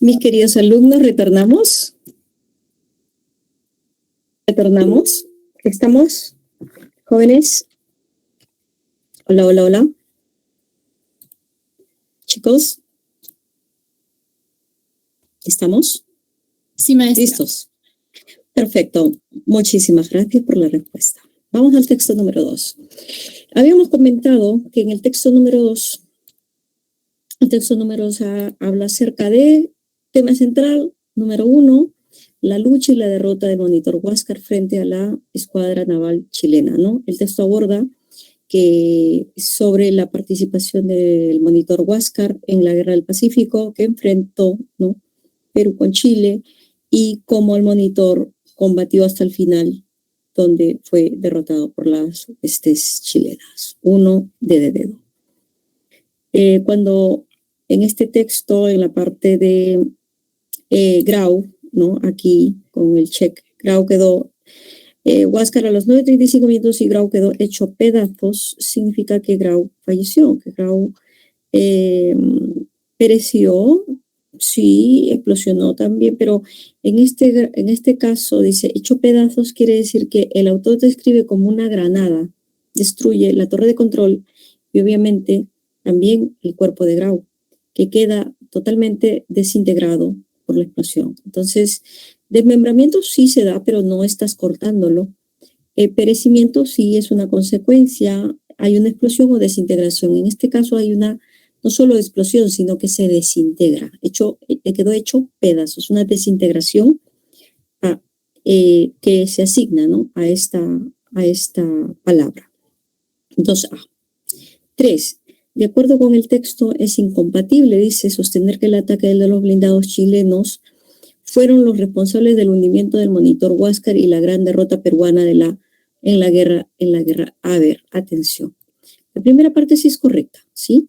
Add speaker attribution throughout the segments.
Speaker 1: Mis queridos alumnos, retornamos. Retornamos. ¿Estamos? Jóvenes. Hola, hola, hola. Chicos. ¿Estamos?
Speaker 2: Sí, maestra.
Speaker 1: ¿Listos? Perfecto. Muchísimas gracias por la respuesta. Vamos al texto número 2. Habíamos comentado que en el texto número 2, el texto número 2 habla acerca de tema central, número 1, la lucha y la derrota del monitor Huáscar frente a la escuadra naval chilena, ¿no? El texto aborda que sobre la participación del monitor Huáscar en la Guerra del Pacífico que enfrentó, ¿no?, Perú con Chile, y cómo el monitor combatió hasta el final, donde fue derrotado por las huestes chilenas. 1 de dedo. Cuando en este texto, en la parte de Grau, ¿no?, aquí con el check, Grau quedó, Huáscar a los 9:35 minutos y Grau quedó hecho pedazos, significa que Grau falleció, que Grau pereció. Sí, explosionó también, pero en este caso dice, hecho pedazos quiere decir que el autor describe como una granada, destruye la torre de control y obviamente también el cuerpo de Grau, que queda totalmente desintegrado por la explosión. Entonces, desmembramiento sí se da, pero no estás cortándolo. Perecimiento sí es una consecuencia, hay una explosión o desintegración. En este caso hay una no solo explosión, sino que se desintegra, quedó hecho pedazos, una desintegración que se asigna, ¿no?, a esta palabra. 2A. 3. De acuerdo con el texto, es incompatible, dice, sostener que el ataque de los blindados chilenos fueron los responsables del hundimiento del monitor Huáscar y la gran derrota peruana en la guerra. A ver, atención. La primera parte sí es correcta, ¿sí?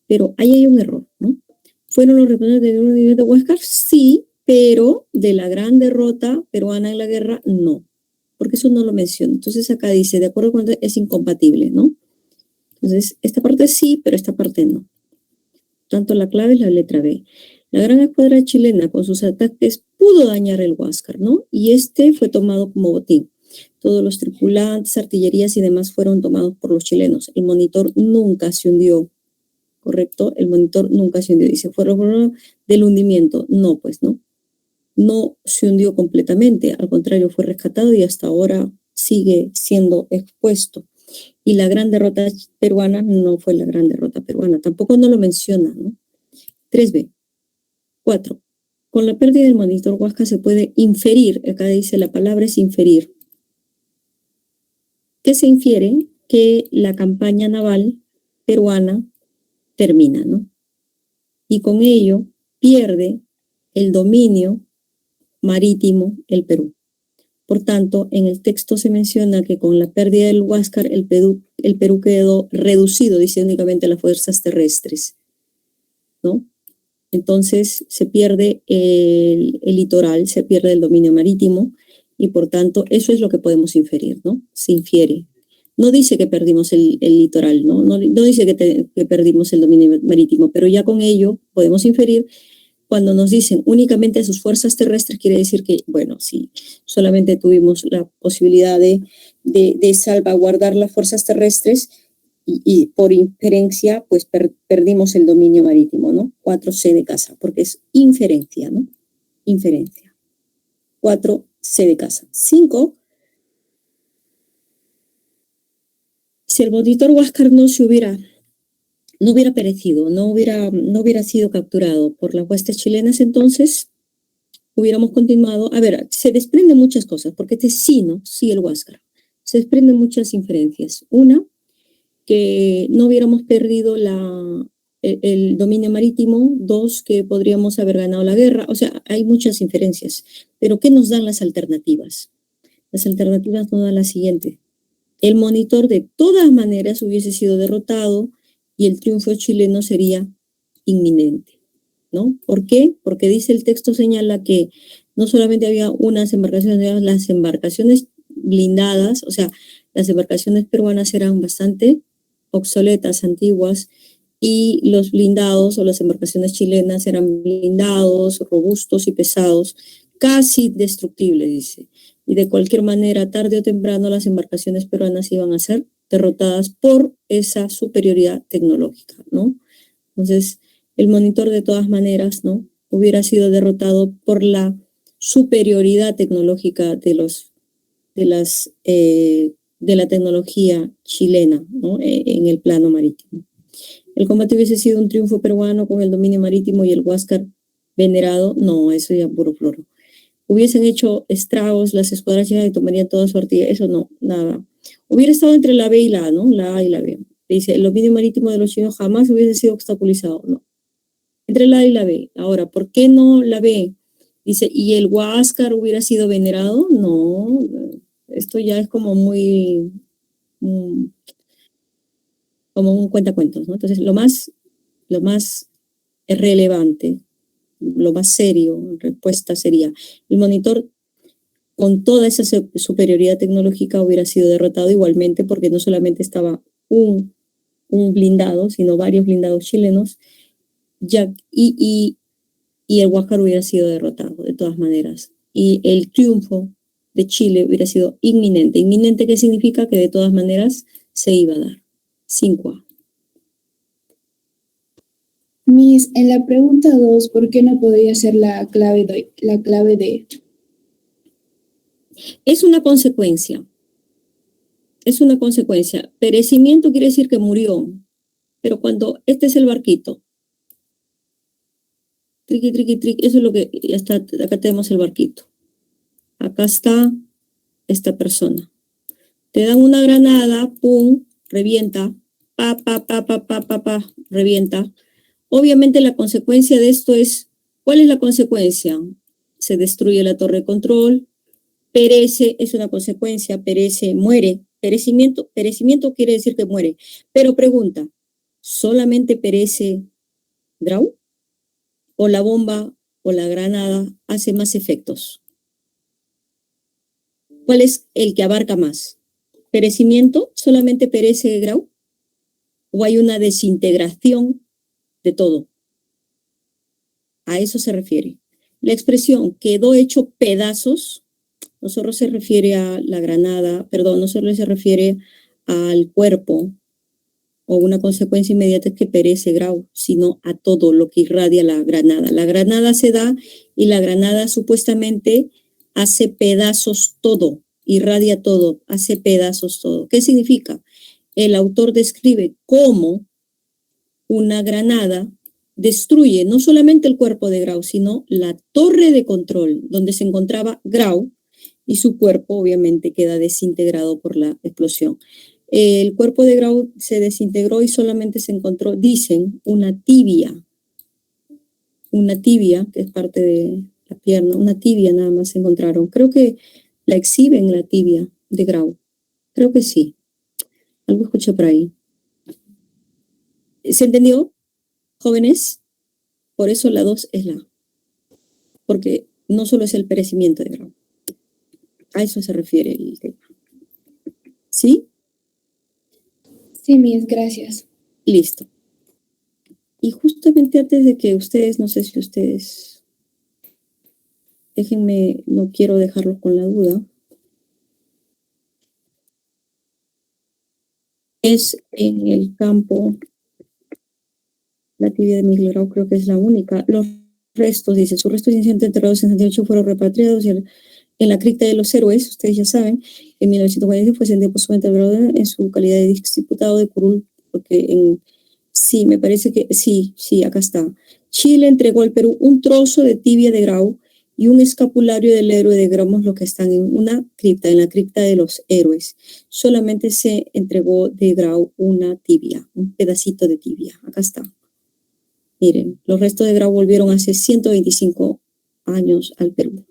Speaker 1: Pero ahí hay un error, ¿no? ¿Fueron los responsables del hundimiento de Huáscar? Sí, pero de la gran derrota peruana en la guerra, no. Porque eso no lo menciona. Entonces acá dice, de acuerdo con es incompatible, ¿no? Entonces, esta parte sí, pero esta parte no. Tanto la clave es la letra B. La gran escuadra chilena con sus ataques pudo dañar el Huáscar, ¿no? Y fue tomado como botín. Todos los tripulantes, artillerías y demás fueron tomados por los chilenos. El monitor nunca se hundió, ¿correcto? El monitor nunca se hundió. Dice, ¿fueron del hundimiento? No, pues no. No se hundió completamente. Al contrario, fue rescatado y hasta ahora sigue siendo expuesto. Y la gran derrota peruana no fue la gran derrota peruana. Tampoco no lo menciona, ¿no? 3B. 4. Con la pérdida del monitor Huáscar se puede inferir, acá dice la palabra es inferir. ¿Qué se infiere? Que la campaña naval peruana termina, ¿no? Y con ello pierde el dominio marítimo el Perú. Por tanto, en el texto se menciona que con la pérdida del Huáscar el Perú quedó reducido, dice únicamente a las fuerzas terrestres, ¿no? Entonces se pierde el litoral, se pierde el dominio marítimo y por tanto eso es lo que podemos inferir, ¿no? Se infiere. No dice que perdimos el litoral, ¿no? No dice que perdimos el dominio marítimo, pero ya con ello podemos inferir. Cuando nos dicen únicamente a sus fuerzas terrestres, quiere decir que, bueno, sí, solamente tuvimos la posibilidad de salvaguardar las fuerzas terrestres y por inferencia, pues perdimos el dominio marítimo, ¿no? 4C de casa, porque es inferencia, ¿no? Inferencia. 4C de casa. 5. Si el monitor Huáscar no hubiera perecido, no hubiera sido capturado por las huestes chilenas, entonces hubiéramos continuado. A ver, se desprenden muchas cosas, porque sí, ¿no? Sí, el Huáscar. Se desprenden muchas inferencias. Una, que no hubiéramos perdido el dominio marítimo. 2, que podríamos haber ganado la guerra. O sea, hay muchas inferencias. Pero ¿qué nos dan las alternativas? Las alternativas nos dan la siguiente. El monitor de todas maneras hubiese sido derrotado y el triunfo chileno sería inminente, ¿no? ¿Por qué? Porque dice el texto, señala que no solamente había unas embarcaciones, las embarcaciones blindadas, o sea, las embarcaciones peruanas eran bastante obsoletas, antiguas, y los blindados o las embarcaciones chilenas eran blindados, robustos y pesados, casi destructibles, dice. Y de cualquier manera, tarde o temprano, las embarcaciones peruanas iban a ser derrotadas por esa superioridad tecnológica, ¿no? Entonces, el monitor de todas maneras, ¿no?, hubiera sido derrotado por la superioridad tecnológica de la tecnología chilena, ¿no? En el plano marítimo. ¿El combate hubiese sido un triunfo peruano con el dominio marítimo y el Huáscar venerado? No, eso ya puro floro. ¿Hubiesen hecho estragos las escuadras chinas y tomarían toda su artillería? Eso no, nada. Hubiera estado entre la B y la A, ¿no? La A y la B. Dice, el dominio marítimo de los chinos jamás hubiese sido obstaculizado, no. Entre la A y la B. Ahora, ¿por qué no la B? Dice, ¿y el Huáscar hubiera sido venerado? No, esto ya es como muy, como un cuentacuentos, ¿no? Entonces, lo más relevante, lo más serio, respuesta sería, el monitor con toda esa superioridad tecnológica hubiera sido derrotado igualmente porque no solamente estaba un blindado, sino varios blindados chilenos, ya, y el Huáscar hubiera sido derrotado de todas maneras. Y el triunfo de Chile hubiera sido inminente. ¿Inminente qué significa? Que de todas maneras se iba a dar. 5A.
Speaker 2: Miss, en la pregunta 2, ¿por qué no podría ser la clave D?
Speaker 1: Es una consecuencia. Es una consecuencia. Perecimiento quiere decir que murió. Pero cuando este es el barquito, triqui, triqui, triqui, eso es lo que ya está. Acá tenemos el barquito. Acá está esta persona. Te dan una granada, pum, revienta, pa, pa, pa, pa, pa, pa, pa, revienta. Obviamente la consecuencia de esto es, ¿cuál es la consecuencia? Se destruye la torre de control, perece, es una consecuencia, perece, muere. Perecimiento quiere decir que muere. Pero pregunta, ¿solamente perece Grau? ¿O la bomba o la granada hace más efectos? ¿Cuál es el que abarca más? ¿Perecimiento? ¿Solamente perece Grau? ¿O hay una desintegración de todo? A eso se refiere. La expresión quedó hecho pedazos no solo se refiere a la granada, perdón, no solo se refiere al cuerpo o una consecuencia inmediata es que perece Grau, sino a todo lo que irradia la granada. La granada se da y la granada supuestamente hace pedazos todo, irradia todo, hace pedazos todo. ¿Qué significa? El autor describe cómo una granada destruye no solamente el cuerpo de Grau, sino la torre de control donde se encontraba Grau, y su cuerpo obviamente queda desintegrado por la explosión. El cuerpo de Grau se desintegró y solamente se encontró, dicen, una tibia, que es parte de la pierna, una tibia nada más se encontraron. Creo que la exhiben la tibia de Grau. Creo que sí. Algo escuché por ahí. ¿Se entendió, jóvenes? Por eso la 2 es la A. Porque no solo es el perecimiento de Grau. A eso se refiere el tema. ¿Sí?
Speaker 2: Sí, Miss, gracias.
Speaker 1: Listo. Y justamente antes de que ustedes, no sé si ustedes, déjenme, no quiero dejarlos con la duda. Es en el campo, la tibia de Miguel Grau creo que es la única. Los restos, dice, sus restos inicialmente enterrados en 68 fueron repatriados en la cripta de los héroes, ustedes ya saben, en 1946 fue sentido posiblemente en su calidad de diputado de Curul, porque sí, me parece que sí, acá está. Chile entregó al Perú un trozo de tibia de Grau y un escapulario del héroe de Gromos, lo que están en una cripta, en la cripta de los héroes. Solamente se entregó de Grau una tibia, un pedacito de tibia. Acá está. Miren, los restos de Grau volvieron hace 125 años al Perú.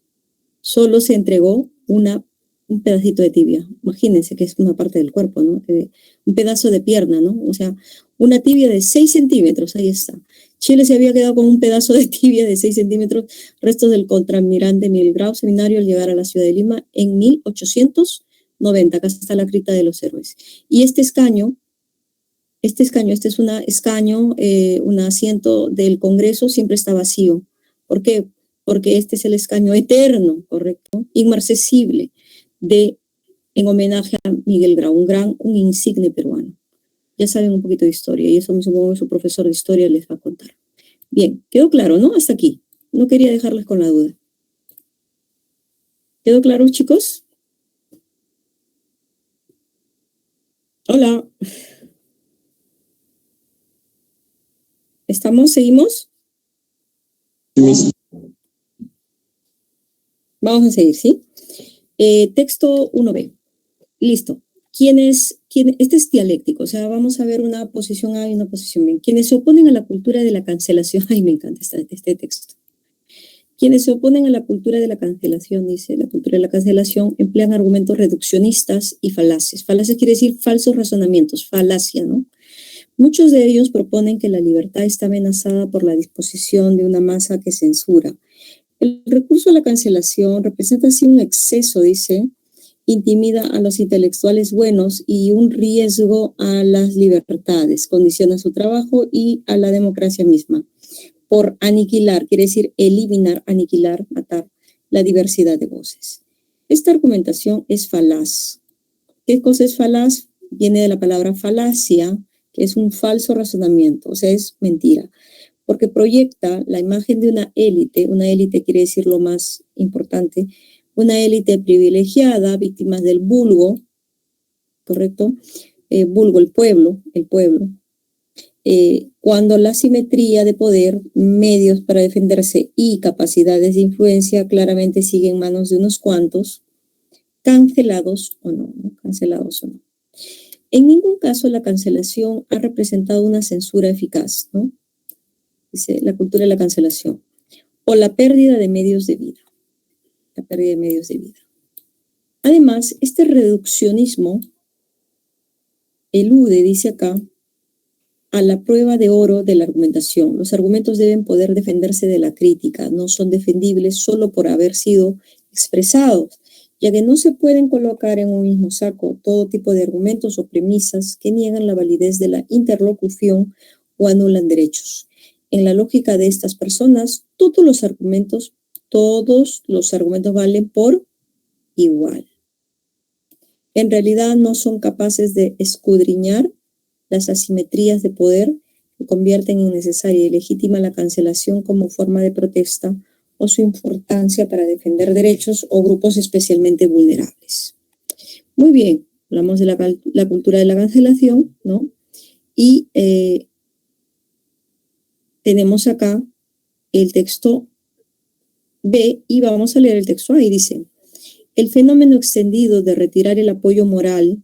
Speaker 1: Solo se entregó un pedacito de tibia. Imagínense que es una parte del cuerpo, ¿no? Un pedazo de pierna, ¿no? O sea, una tibia de 6 centímetros, ahí está. Chile se había quedado con un pedazo de tibia de 6 centímetros, restos del contraalmirante Miguel Grau Seminario al llegar a la ciudad de Lima en 1890. Acá está la cripta de los héroes. Y este es un asiento del Congreso, siempre está vacío. ¿Por qué? Porque este es el escaño eterno, ¿correcto? Inmarcesible, en homenaje a Miguel Grau, un insigne peruano. Ya saben un poquito de historia y eso me supongo que su profesor de historia les va a contar. Bien, quedó claro, ¿no? Hasta aquí. No quería dejarles con la duda. ¿Quedó claro, chicos? Hola. ¿Estamos? ¿Seguimos? Vamos a seguir, ¿sí? Texto 1b. Listo. Este es dialéctico, o sea, vamos a ver una posición A y una posición B. Quienes se oponen a la cultura de la cancelación, ay, me encanta este texto. Quienes se oponen a la cultura de la cancelación, dice, la cultura de la cancelación, emplean argumentos reduccionistas y falaces. Falaces quiere decir falsos razonamientos, falacia, ¿no? Muchos de ellos proponen que la libertad está amenazada por la disposición de una masa que censura. El recurso a la cancelación representa así un exceso, dice, intimida a los intelectuales buenos y un riesgo a las libertades, condiciona su trabajo y a la democracia misma. Por aniquilar, quiere decir eliminar, aniquilar, matar la diversidad de voces. Esta argumentación es falaz. ¿Qué cosa es falaz? Viene de la palabra falacia, que es un falso razonamiento, o sea, es mentira, porque proyecta la imagen de una élite quiere decir lo más importante, una élite privilegiada, víctimas del vulgo, ¿correcto? Vulgo, el pueblo, cuando la simetría de poder, medios para defenderse y capacidades de influencia claramente siguen en manos de unos cuantos, cancelados o no, ¿no? Cancelados o no. En ningún caso la cancelación ha representado una censura eficaz, ¿no? Dice la cultura de la cancelación, o la pérdida de medios de vida. La pérdida de medios de vida. Además, este reduccionismo elude, dice acá, a la prueba de oro de la argumentación. Los argumentos deben poder defenderse de la crítica, no son defendibles solo por haber sido expresados, ya que no se pueden colocar en un mismo saco todo tipo de argumentos o premisas que niegan la validez de la interlocución o anulan derechos. En la lógica de estas personas, todos los argumentos valen por igual. En realidad no son capaces de escudriñar las asimetrías de poder que convierten en necesaria y legítima la cancelación como forma de protesta o su importancia para defender derechos o grupos especialmente vulnerables. Muy bien, hablamos de la cultura de la cancelación, ¿no? Y tenemos acá el texto B y vamos a leer el texto A y dice: el fenómeno extendido de retirar el apoyo moral,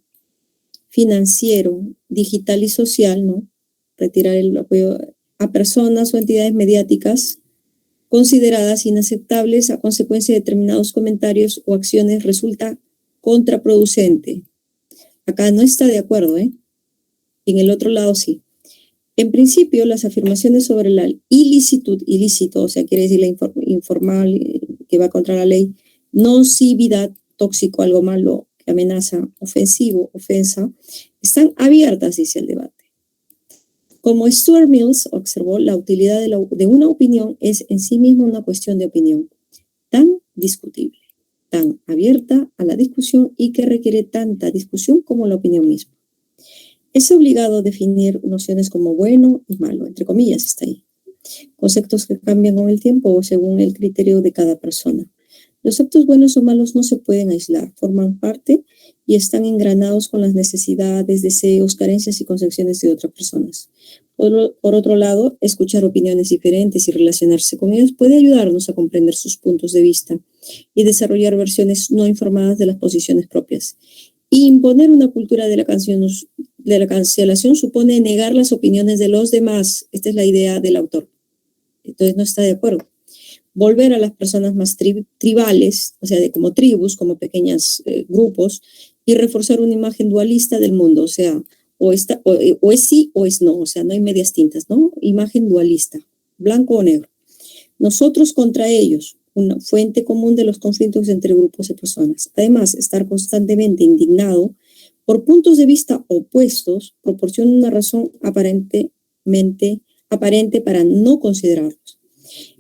Speaker 1: financiero, digital y social, ¿no? Retirar el apoyo a personas o entidades mediáticas consideradas inaceptables a consecuencia de determinados comentarios o acciones resulta contraproducente. Acá no está de acuerdo, ¿eh? En el otro lado sí. En principio, las afirmaciones sobre la ilícito, o sea, quiere decir la informal que va contra la ley, nocividad, tóxico, algo malo, que amenaza, ofensivo, ofensa, están abiertas, dice el debate. Como Stuart Mills observó, la utilidad de una opinión es en sí misma una cuestión de opinión, tan discutible, tan abierta a la discusión y que requiere tanta discusión como la opinión misma. Es obligado definir nociones como bueno y malo, entre comillas está ahí. Conceptos que cambian con el tiempo o según el criterio de cada persona. Los actos buenos o malos no se pueden aislar, forman parte y están engranados con las necesidades, deseos, carencias y concepciones de otras personas. Por otro lado, escuchar opiniones diferentes y relacionarse con ellas puede ayudarnos a comprender sus puntos de vista y desarrollar versiones no informadas de las posiciones propias. Imponer una cultura de la cancelación supone negar las opiniones de los demás. Esta es la idea del autor. Entonces no está de acuerdo. Volver a las personas más tribales, o sea, como tribus, como pequeños grupos, y reforzar una imagen dualista del mundo, o sea, o es sí o es no, o sea, no hay medias tintas, ¿no? Imagen dualista, blanco o negro. Nosotros contra ellos, una fuente común de los conflictos entre grupos de personas. Además, estar constantemente indignado por puntos de vista opuestos proporciona una razón aparente para no considerarlos.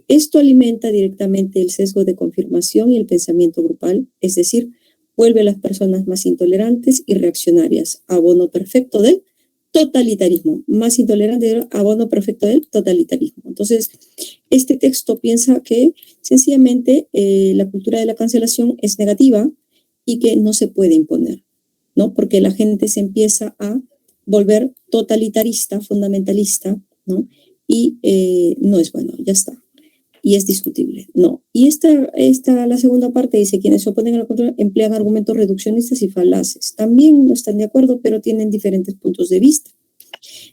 Speaker 1: Esto alimenta directamente el sesgo de confirmación y el pensamiento grupal, es decir, vuelve a las personas más intolerantes y reaccionarias, abono perfecto del totalitarismo, más intolerante, abono perfecto del totalitarismo. Entonces, este texto piensa que sencillamente la cultura de la cancelación es negativa y que no se puede imponer, ¿no? Porque la gente se empieza a volver totalitarista, fundamentalista, ¿no? Y no es bueno, ya está. Y es discutible, no. Y la segunda parte dice, quienes se oponen a la cultura emplean argumentos reduccionistas y falaces. También no están de acuerdo, pero tienen diferentes puntos de vista.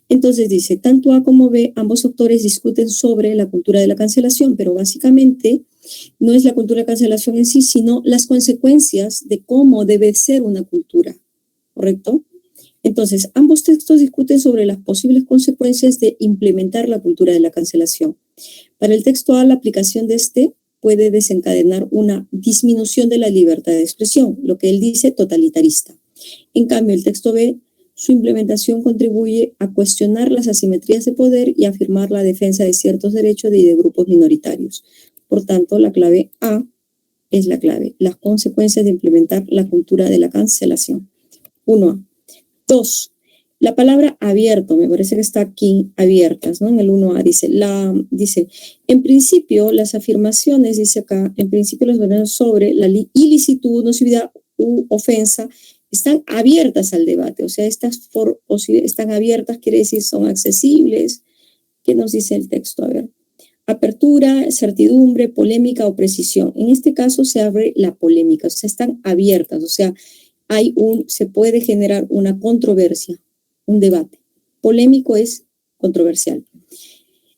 Speaker 1: Entonces dice, tanto A como B, ambos autores discuten sobre la cultura de la cancelación, pero básicamente no es la cultura de cancelación en sí, sino las consecuencias de cómo debe ser una cultura, ¿correcto? Entonces, ambos textos discuten sobre las posibles consecuencias de implementar la cultura de la cancelación. Para el texto A, la aplicación de este puede desencadenar una disminución de la libertad de expresión, lo que él dice totalitarista. En cambio, el texto B, su implementación contribuye a cuestionar las asimetrías de poder y a afirmar la defensa de ciertos derechos y de grupos minoritarios. Por tanto, la clave A es la clave, las consecuencias de implementar la cultura de la cancelación. 1A. 2. La palabra abierto, me parece que está aquí, abiertas, ¿no? En el 1A dice, en principio las afirmaciones, dice acá, en principio las afirmaciones sobre la ilicitud, nocividad u ofensa están abiertas al debate, o sea, están abiertas, quiere decir son accesibles. ¿Qué nos dice el texto? A ver. Apertura, certidumbre, polémica o precisión. En este caso se abre la polémica, o sea, están abiertas, o sea, se puede generar una controversia, un debate. Polémico es controversial.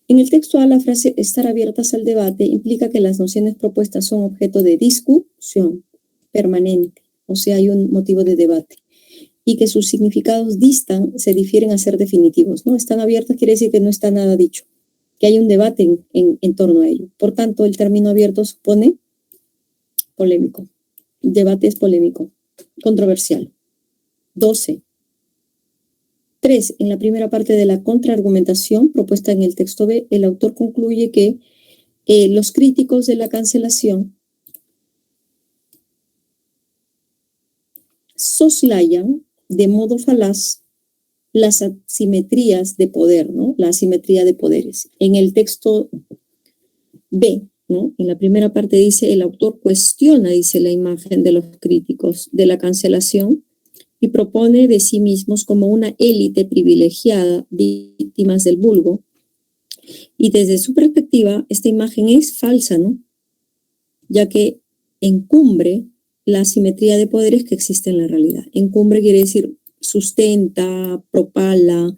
Speaker 1: En el texto A, la frase estar abiertas al debate implica que las nociones propuestas son objeto de discusión permanente, o sea, hay un motivo de debate, y que sus significados se difieren a ser definitivos, ¿no? Están abiertas quiere decir que no está nada dicho, que hay un debate en torno a ello. Por tanto, el término abierto supone polémico. El debate es polémico. Controversial. 12. 3. En la primera parte de la contraargumentación propuesta en el texto B, el autor concluye que los críticos de la cancelación soslayan de modo falaz las asimetrías de poder, ¿no? La asimetría de poderes. En el texto B, ¿no? En la primera parte dice, el autor cuestiona, dice, la imagen de los críticos de la cancelación y propone de sí mismos como una élite privilegiada, víctimas del vulgo. Y desde su perspectiva, esta imagen es falsa, ¿no? Ya que encumbre la asimetría de poderes que existe en la realidad. Encumbre quiere decir sustenta, propala,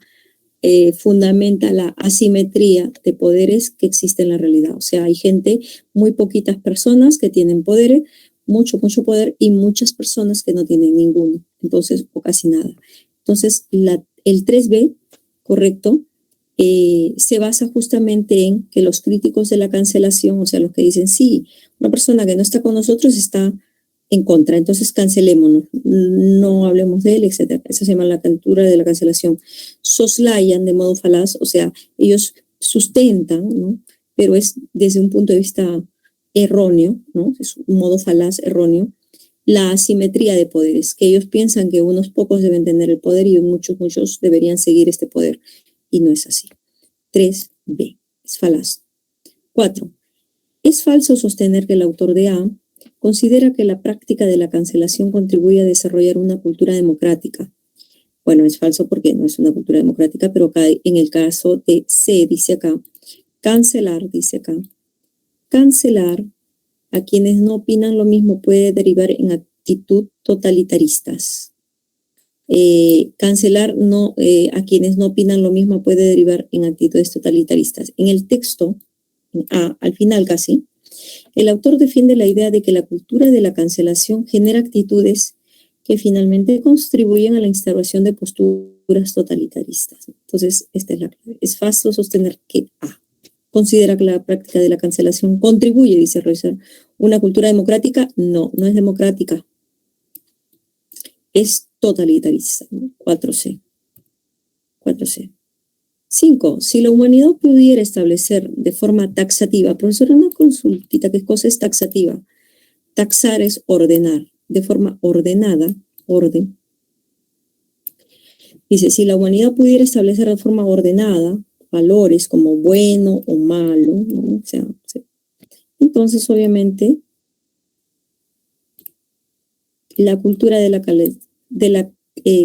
Speaker 1: fundamenta la asimetría de poderes que existe en la realidad. O sea, hay gente, muy poquitas personas que tienen poderes, mucho poder, y muchas personas que no tienen ninguno, entonces, o casi nada. Entonces, el 3B, correcto, se basa justamente en que los críticos de la cancelación, o sea, los que dicen, sí, una persona que no está con nosotros está en contra, entonces cancelémonos, no hablemos de él, etc. Esa se llama la cultura de la cancelación. Soslayan de modo falaz, o sea, ellos sustentan, ¿no? Pero es desde un punto de vista erróneo, ¿no? Es un modo falaz, erróneo, la asimetría de poderes, que ellos piensan que unos pocos deben tener el poder y muchos deberían seguir este poder, y no es así. 3B, es falaz. 4. Es falso sostener que el autor de A considera que la práctica de la cancelación contribuye a desarrollar una cultura democrática. Bueno, es falso porque no es una cultura democrática, pero acá en el caso de C, dice acá, cancelar a quienes no opinan lo mismo puede derivar en actitud totalitaristas. Cancelar a quienes no opinan lo mismo puede derivar en actitudes totalitaristas. En el texto, al final casi, el autor defiende la idea de que la cultura de la cancelación genera actitudes que finalmente contribuyen a la instauración de posturas totalitaristas. Entonces, esta es la clave. Es fácil sostener que A considera que la práctica de la cancelación contribuye, dice Reuser, una cultura democrática. No es democrática. Es totalitarista. 4C. 5. Si la humanidad pudiera establecer de forma taxativa, profesora, una consultita, ¿qué cosa es taxativa? Taxar es ordenar, de forma ordenada, orden. Dice, si la humanidad pudiera establecer de forma ordenada valores como bueno o malo, ¿no? O sea, entonces obviamente la cultura de la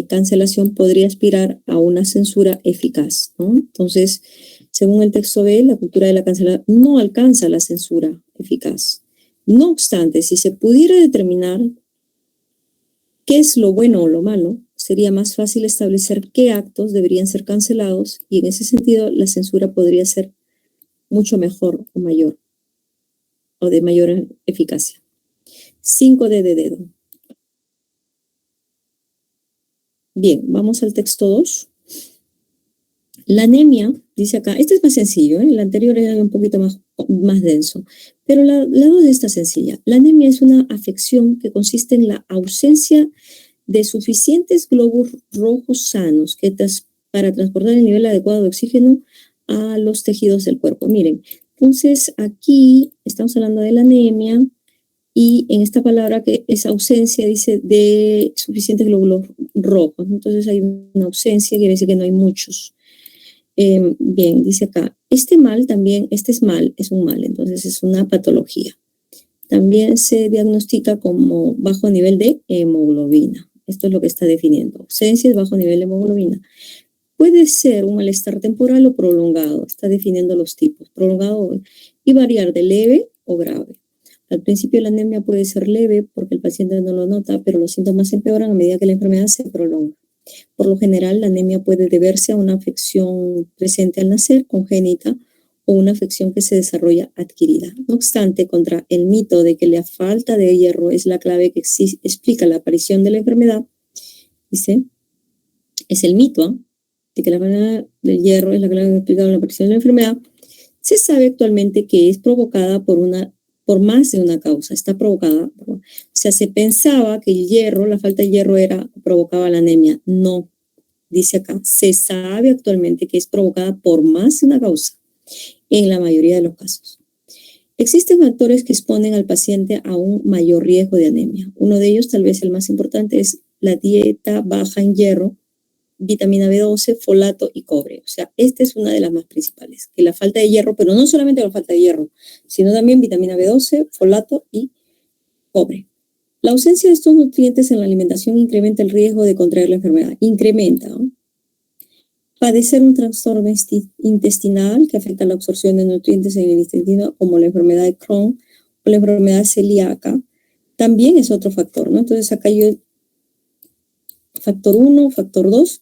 Speaker 1: cancelación podría aspirar a una censura eficaz, ¿no? Entonces, según el texto B, la cultura de la cancelación no alcanza la censura eficaz. No obstante, si se pudiera determinar qué es lo bueno o lo malo, sería más fácil establecer qué actos deberían ser cancelados y en ese sentido la censura podría ser mucho mejor o mayor o de mayor eficacia. 5D de dedo. Bien, vamos al texto 2. La anemia, dice acá, este es más sencillo, el anterior era un poquito más denso, pero la 2 está sencilla. La anemia es una afección que consiste en la ausencia de suficientes glóbulos rojos sanos para transportar el nivel adecuado de oxígeno a los tejidos del cuerpo. Miren, entonces aquí estamos hablando de la anemia y en esta palabra que es ausencia dice de suficientes glóbulos rojos. Entonces hay una ausencia, quiere decir que no hay muchos. Bien, dice acá, este es un mal, entonces es una patología. También se diagnostica como bajo nivel de hemoglobina. Esto es lo que está definiendo. Ausencia es bajo nivel de hemoglobina. Puede ser un malestar temporal o prolongado. Está definiendo los tipos. Prolongado y variar de leve o grave. Al principio la anemia puede ser leve porque el paciente no lo nota, pero los síntomas empeoran a medida que la enfermedad se prolonga. Por lo general, la anemia puede deberse a una afección presente al nacer, congénita, o una afección que se desarrolla adquirida. No obstante, contra el mito de que la falta de hierro es la clave que explica la aparición de la enfermedad, dice, es el mito de que la falta del hierro es la clave que explica la aparición de la enfermedad, se sabe actualmente que es provocada por más de una causa, está provocada. O sea, se pensaba que el hierro, la falta de hierro provocaba la anemia. No, dice acá, se sabe actualmente que es provocada por más de una causa en la mayoría de los casos. Existen factores que exponen al paciente a un mayor riesgo de anemia. Uno de ellos, tal vez el más importante, es la dieta baja en hierro, vitamina B12, folato y cobre. O sea, esta es una de las más principales, que la falta de hierro, pero no solamente la falta de hierro, sino también vitamina B12, folato y cobre. La ausencia de estos nutrientes en la alimentación incrementa el riesgo de contraer la enfermedad. Incrementa, ¿no? Padecer un trastorno intestinal que afecta la absorción de nutrientes en el intestino, como la enfermedad de Crohn o la enfermedad celíaca, también es otro factor, ¿no? Entonces acá yo, factor 1, factor 2.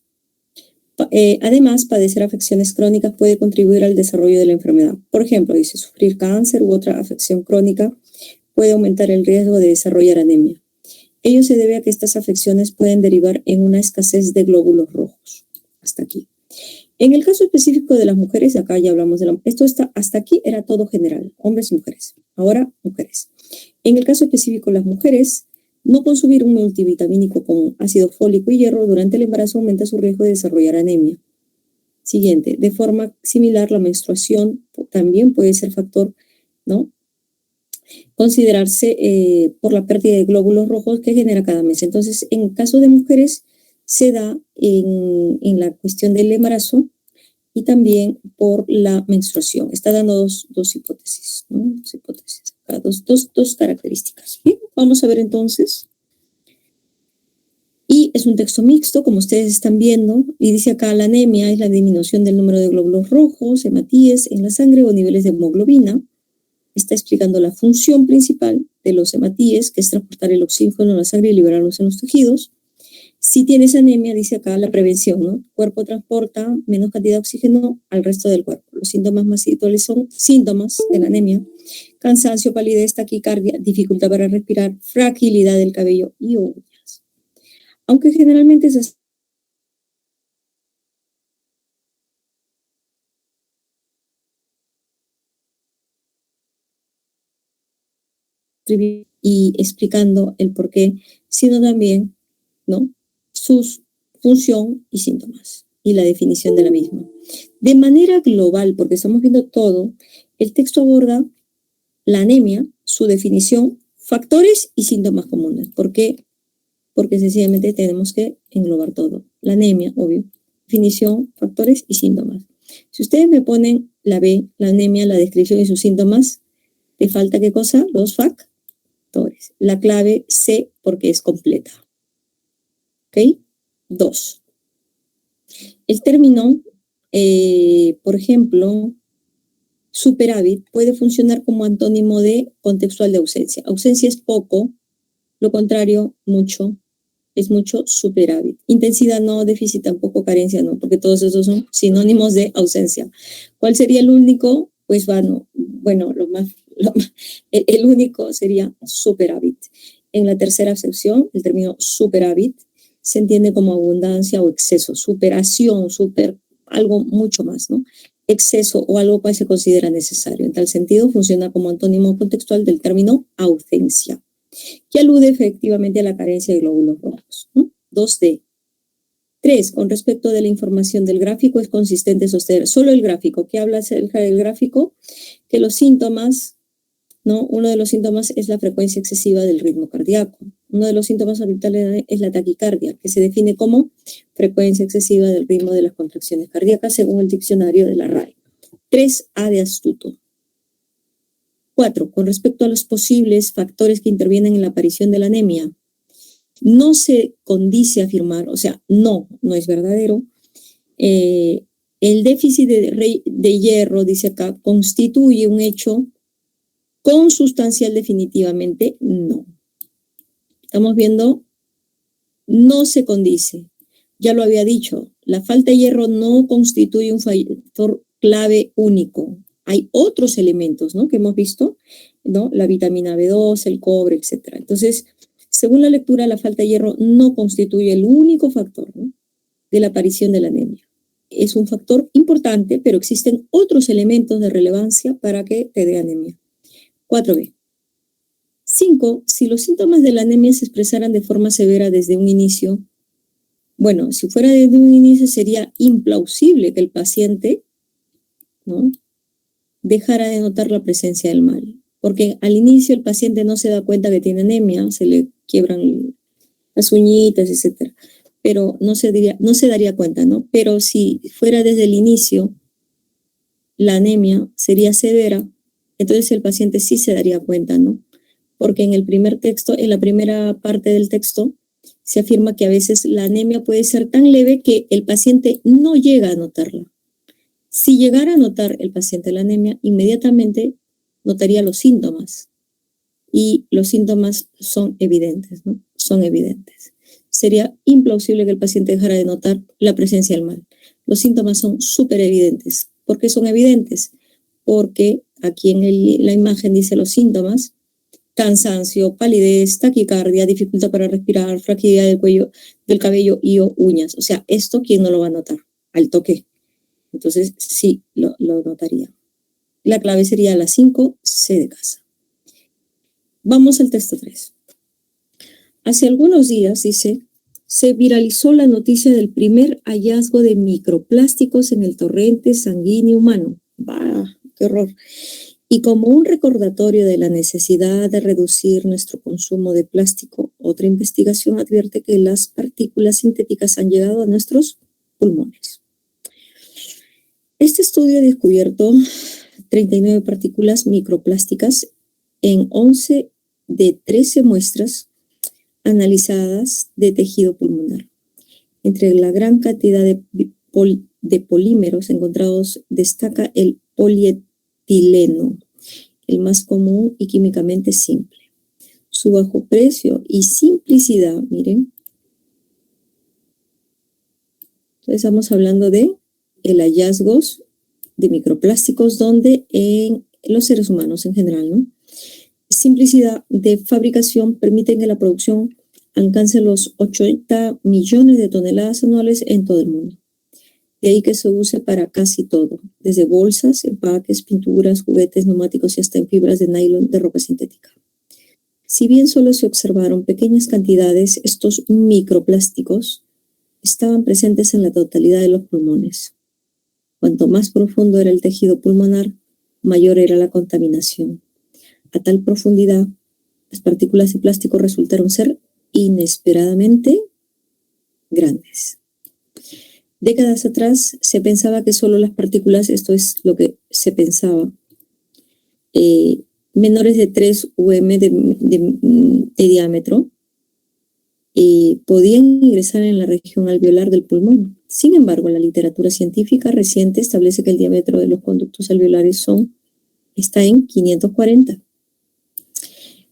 Speaker 1: Además, padecer afecciones crónicas puede contribuir al desarrollo de la enfermedad. Por ejemplo, dice, sufrir cáncer u otra afección crónica puede aumentar el riesgo de desarrollar anemia. Ello se debe a que estas afecciones pueden derivar en una escasez de glóbulos rojos. Hasta aquí. En el caso específico de las mujeres, acá ya hablamos hasta aquí era todo general, hombres y mujeres. Ahora, mujeres. En el caso específico de las mujeres, no consumir un multivitamínico con ácido fólico y hierro durante el embarazo aumenta su riesgo de desarrollar anemia. Siguiente, de forma similar, la menstruación también puede ser factor, ¿no? Considerarse por la pérdida de glóbulos rojos que genera cada mes. Entonces, en caso de mujeres, se da en la cuestión del embarazo y también por la menstruación. Está dando dos hipótesis, ¿no? Dos hipótesis, dos características. Bien, vamos a ver entonces. Y es un texto mixto, como ustedes están viendo, y dice acá la anemia es la disminución del número de glóbulos rojos, hematíes, en la sangre o niveles de hemoglobina. Está explicando la función principal de los hematíes, que es transportar el oxígeno en la sangre y liberarlos en los tejidos. Si tienes anemia, dice acá la prevención, ¿no? El cuerpo transporta menos cantidad de oxígeno al resto del cuerpo. Los síntomas más habituales son síntomas de la anemia: cansancio, palidez, taquicardia, dificultad para respirar, fragilidad del cabello y uñas. Aunque generalmente esas y explicando el por qué, sino también, ¿no?, su función y síntomas y la definición de la misma. De manera global, porque estamos viendo todo, el texto aborda la anemia, su definición, factores y síntomas comunes. ¿Por qué? Porque sencillamente tenemos que englobar todo. la anemia, obvio. Definición, factores y síntomas. Si ustedes me ponen la B, la anemia, la descripción y sus síntomas, ¿te falta qué cosa? Los factores. La clave C porque es completa. ¿Ok? 2. El término, por ejemplo, superávit puede funcionar como antónimo de contextual de ausencia. Ausencia es poco, lo contrario, mucho. Es mucho superávit. Intensidad no, déficit tampoco, carencia no, porque todos esos son sinónimos de ausencia. ¿Cuál sería el único? Pues bueno, el único sería superávit. En la tercera acepción, el término superávit se entiende como abundancia o exceso, superación, algo mucho más, ¿no? Exceso o algo que se considera necesario. En tal sentido, funciona como antónimo contextual del término ausencia, que alude efectivamente a la carencia de glóbulos rojos, ¿no? 2D. 3. Con respecto de la información del gráfico, es consistente sostener solo el gráfico. ¿Qué habla acerca del gráfico? Que los síntomas, ¿no? Uno de los síntomas es la frecuencia excesiva del ritmo cardíaco. Uno de los síntomas orbitales es la taquicardia, que se define como frecuencia excesiva del ritmo de las contracciones cardíacas, según el diccionario de la RAE. 3A de astuto. 4. Con respecto a los posibles factores que intervienen en la aparición de la anemia, no se condice afirmar, o sea, no es verdadero. El déficit de hierro, dice acá, constituye un hecho consustancial definitivamente, no. Estamos viendo, no se condice. Ya lo había dicho, la falta de hierro no constituye un factor clave único. Hay otros elementos, ¿no? Que hemos visto, ¿no? La vitamina B2, el cobre, etc. Entonces, según la lectura, la falta de hierro no constituye el único factor, ¿no? De la aparición de la anemia. Es un factor importante, pero existen otros elementos de relevancia para que te dé anemia. 4B. 5. Si los síntomas de la anemia se expresaran de forma severa desde un inicio, bueno, si fuera desde un inicio sería implausible que el paciente, ¿no?, dejara de notar la presencia del mal, porque al inicio el paciente no se da cuenta que tiene anemia, se le quiebran las uñitas, etc. Pero no se daría cuenta, ¿no? Pero si fuera desde el inicio, la anemia sería severa, entonces el paciente sí se daría cuenta, ¿no? Porque en el primer texto, en la primera parte del texto, se afirma que a veces la anemia puede ser tan leve que el paciente no llega a notarla. Si llegara a notar el paciente la anemia, inmediatamente notaría los síntomas. Y los síntomas son evidentes, ¿no? Son evidentes. Sería implausible que el paciente dejara de notar la presencia del mal. Los síntomas son súper evidentes. ¿Por qué son evidentes? Porque aquí en la imagen dice los síntomas: cansancio, palidez, taquicardia, dificultad para respirar, fragilidad del cabello y o uñas. O sea, esto, ¿quién no lo va a notar? Al toque. Entonces, sí, lo notaría. La clave sería la 5C de casa. Vamos al texto 3. Hace algunos días, dice, se viralizó la noticia del primer hallazgo de microplásticos en el torrente sanguíneo humano. ¡Bah! ¡Qué horror! Y como un recordatorio de la necesidad de reducir nuestro consumo de plástico, otra investigación advierte que las partículas sintéticas han llegado a nuestros pulmones. Este estudio ha descubierto 39 partículas microplásticas en 11 de 13 muestras analizadas de tejido pulmonar. Entre la gran cantidad de polímeros encontrados destaca el polietileno, el más común y químicamente simple. Su bajo precio y simplicidad, miren. Entonces estamos hablando de hallazgos de microplásticos donde en los seres humanos en general, ¿no? Simplicidad de fabricación permite que la producción alcance los 80 millones de toneladas anuales en todo el mundo. De ahí que se use para casi todo, desde bolsas, empaques, pinturas, juguetes, neumáticos y hasta en fibras de nylon de ropa sintética. Si bien solo se observaron pequeñas cantidades, estos microplásticos estaban presentes en la totalidad de los pulmones. Cuanto más profundo era el tejido pulmonar, mayor era la contaminación. A tal profundidad, las partículas de plástico resultaron ser inesperadamente grandes. Décadas atrás se pensaba que solo las partículas, esto es lo que se pensaba, menores de 3 UM de diámetro, podían ingresar en la región alveolar del pulmón. Sin embargo, la literatura científica reciente establece que el diámetro de los conductos alveolares está en 540,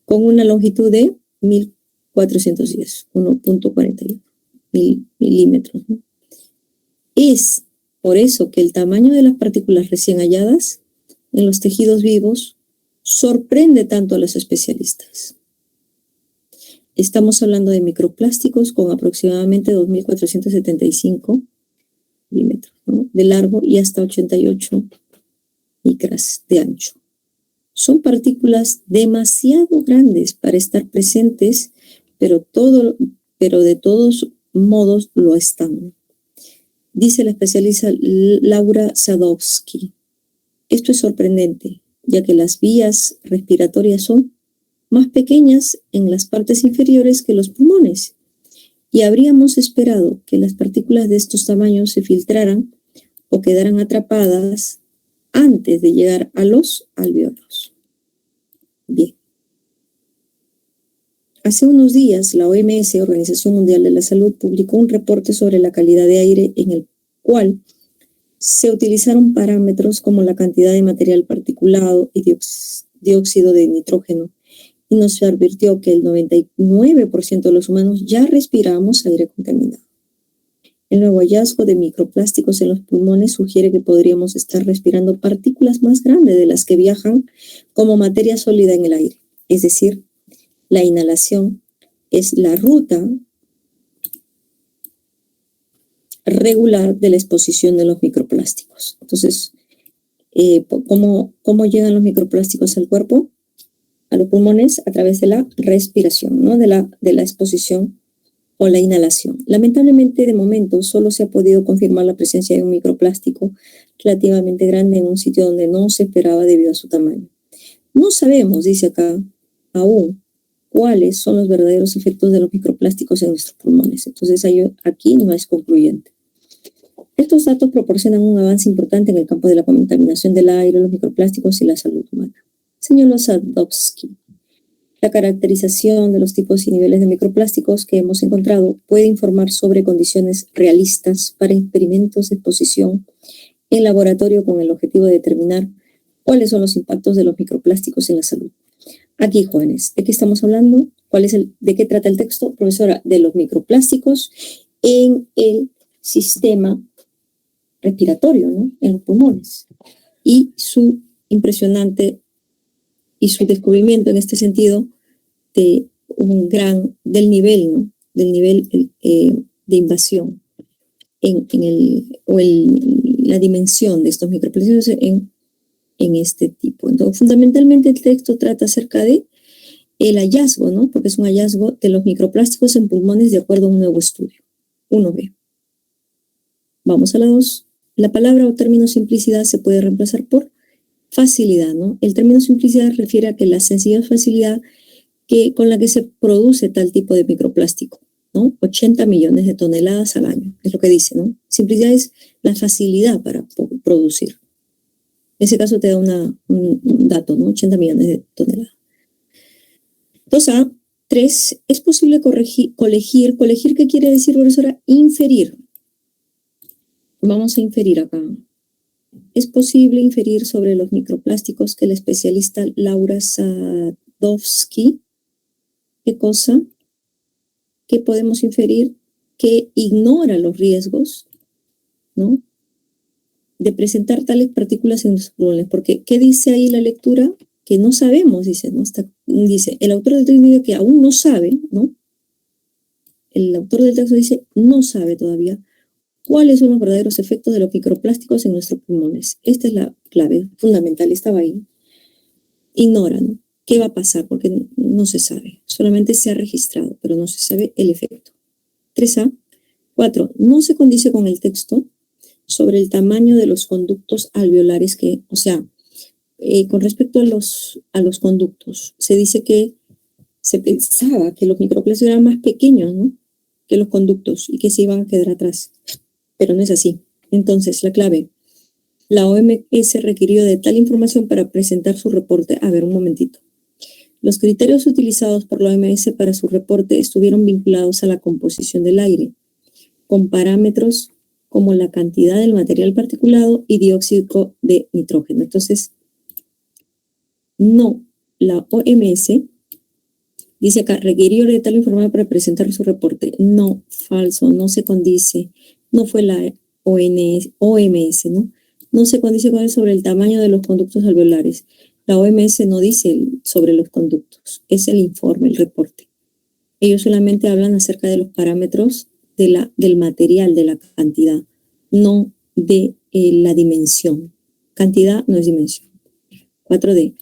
Speaker 1: con una longitud de 1410, 1.41 milímetros, ¿no? Es por eso que el tamaño de las partículas recién halladas en los tejidos vivos sorprende tanto a los especialistas. Estamos hablando de microplásticos con aproximadamente 2.475 milímetros, ¿no?, de largo y hasta 88 micras de ancho. Son partículas demasiado grandes para estar presentes, pero de todos modos lo están. Dice la especialista Laura Sadowski. Esto es sorprendente, ya que las vías respiratorias son más pequeñas en las partes inferiores que los pulmones, y habríamos esperado que las partículas de estos tamaños se filtraran o quedaran atrapadas antes de llegar a los alvéolos. Bien. Hace unos días, la OMS, Organización Mundial de la Salud, publicó un reporte sobre la calidad de aire en el cual se utilizaron parámetros como la cantidad de material particulado y dióxido de nitrógeno, y nos advirtió que el 99% de los humanos ya respiramos aire contaminado. El nuevo hallazgo de microplásticos en los pulmones sugiere que podríamos estar respirando partículas más grandes de las que viajan como materia sólida en el aire. Es decir, la inhalación es la ruta regular de la exposición de los microplásticos. Entonces, ¿cómo llegan los microplásticos al cuerpo? A los pulmones a través de la respiración, ¿no?, de la exposición o la inhalación. Lamentablemente, de momento, solo se ha podido confirmar la presencia de un microplástico relativamente grande en un sitio donde no se esperaba debido a su tamaño. No sabemos, dice acá, aún cuáles son los verdaderos efectos de los microplásticos en nuestros pulmones. Entonces, aquí no es concluyente. Estos datos proporcionan un avance importante en el campo de la contaminación del aire, los microplásticos y la salud humana. Señor Sadowski, la caracterización de los tipos y niveles de microplásticos que hemos encontrado puede informar sobre condiciones realistas para experimentos de exposición en laboratorio con el objetivo de determinar cuáles son los impactos de los microplásticos en la salud. Aquí, jóvenes, ¿de qué estamos hablando? ¿De qué trata el texto? Profesora, de los microplásticos en el sistema respiratorio, ¿no?, en los pulmones, y su descubrimiento en este sentido del nivel, ¿no?, del nivel de invasión la dimensión de estos microplásticos en este tipo. Entonces, fundamentalmente el texto trata acerca de el hallazgo, ¿no?, porque es un hallazgo de los microplásticos en pulmones de acuerdo a un nuevo estudio. 1B. Vamos a la 2. La palabra o término simplicidad se puede reemplazar por facilidad, ¿no? El término simplicidad refiere a que la sencilla facilidad con la que se produce tal tipo de microplástico, ¿no? 80 millones de toneladas al año, es lo que dice, ¿no? Simplicidad es la facilidad para producir. En ese caso te da un dato, ¿no? 80 millones de toneladas. 2A. 3. Es posible colegir. ¿Colegir qué quiere decir, profesora? Inferir. Vamos a inferir acá. Es posible inferir sobre los microplásticos que la especialista Laura Sadowski, ¿qué cosa? ¿Qué podemos inferir? Que ignora los riesgos, ¿no?, de presentar tales partículas en los pulmones. Porque, ¿qué dice ahí la lectura? Que no sabemos, dice, ¿no? Dice, el autor del texto dice que aún no sabe, ¿no? El autor del texto dice, no sabe todavía cuáles son los verdaderos efectos de los microplásticos en nuestros pulmones. Esta es la clave fundamental, estaba ahí. Ignora, ¿no?, qué va a pasar, porque no se sabe. Solamente se ha registrado, pero no se sabe el efecto. 3A. 4. No se condice con el texto sobre el tamaño de los conductos alveolares con respecto a los conductos, se dice que se pensaba que los microplásticos eran más pequeños, ¿no?, que los conductos y que se iban a quedar atrás. pero no es así. Entonces, la clave, la OMS requirió de tal información para presentar su reporte. A ver, un momentito. Los criterios utilizados por la OMS para su reporte estuvieron vinculados a la composición del aire, con parámetros como la cantidad del material particulado y dióxido de nitrógeno. Entonces, no, la OMS dice acá, requirió de tal información para presentar su reporte. No, falso, no se condice. No fue la OMS, ¿no? No se condice con él sobre el tamaño de los conductos alveolares. La OMS no dice sobre los conductos, es el informe, el reporte. Ellos solamente hablan acerca de los parámetros del material, de la cantidad, no de la dimensión. Cantidad no es dimensión. 4D.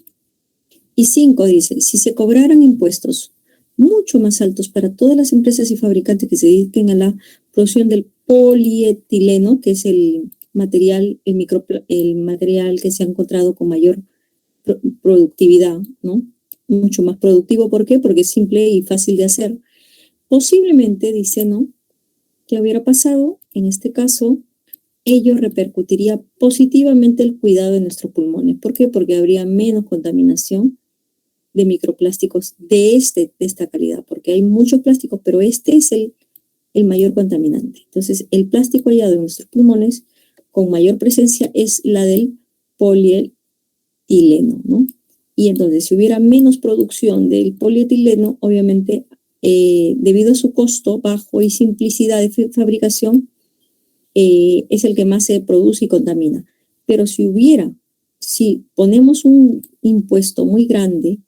Speaker 1: Y 5 dice, si se cobraran impuestos mucho más altos para todas las empresas y fabricantes que se dediquen a la producción del polietileno, que es el material, el material que se ha encontrado con mayor productividad, ¿no? Mucho más productivo. ¿Por qué? Porque es simple y fácil de hacer. Posiblemente, dice, ¿no? ¿Qué hubiera pasado? En este caso, ello repercutiría positivamente el cuidado de nuestros pulmones. ¿Por qué? Porque habría menos contaminación de microplásticos de esta calidad, porque hay muchos plásticos, pero este es el mayor contaminante. Entonces, el plástico hallado en nuestros pulmones con mayor presencia es la del polietileno, ¿no? Y entonces, si hubiera menos producción del polietileno, obviamente, debido a su costo bajo y simplicidad de fabricación, es el que más se produce y contamina. Pero si ponemos un impuesto muy grande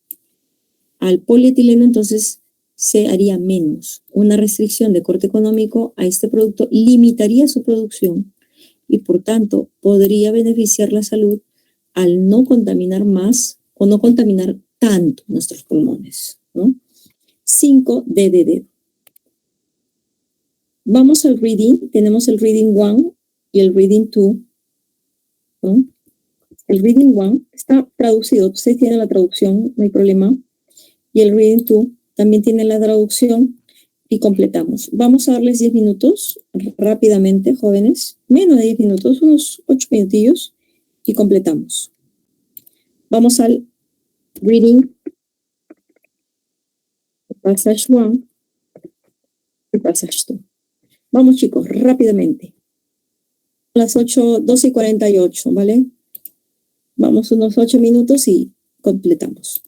Speaker 1: al polietileno, entonces se haría menos. Una restricción de corte económico a este producto limitaría su producción y por tanto podría beneficiar la salud al no contaminar más o no contaminar tanto nuestros pulmones, ¿no? 5 de dedo. Vamos al reading. Tenemos el reading 1 y el reading 2, ¿no? El reading 1 está traducido. Ustedes tienen la traducción, no hay problema. Y el reading 2 también tiene la traducción y completamos. Vamos a darles 10 minutos rápidamente, jóvenes. Menos de 10 minutos, unos 8 minutillos y completamos. Vamos al reading, passage 1 y passage 2. Vamos, chicos, rápidamente. A las 12:48, ¿vale? Vamos unos 8 minutos y completamos.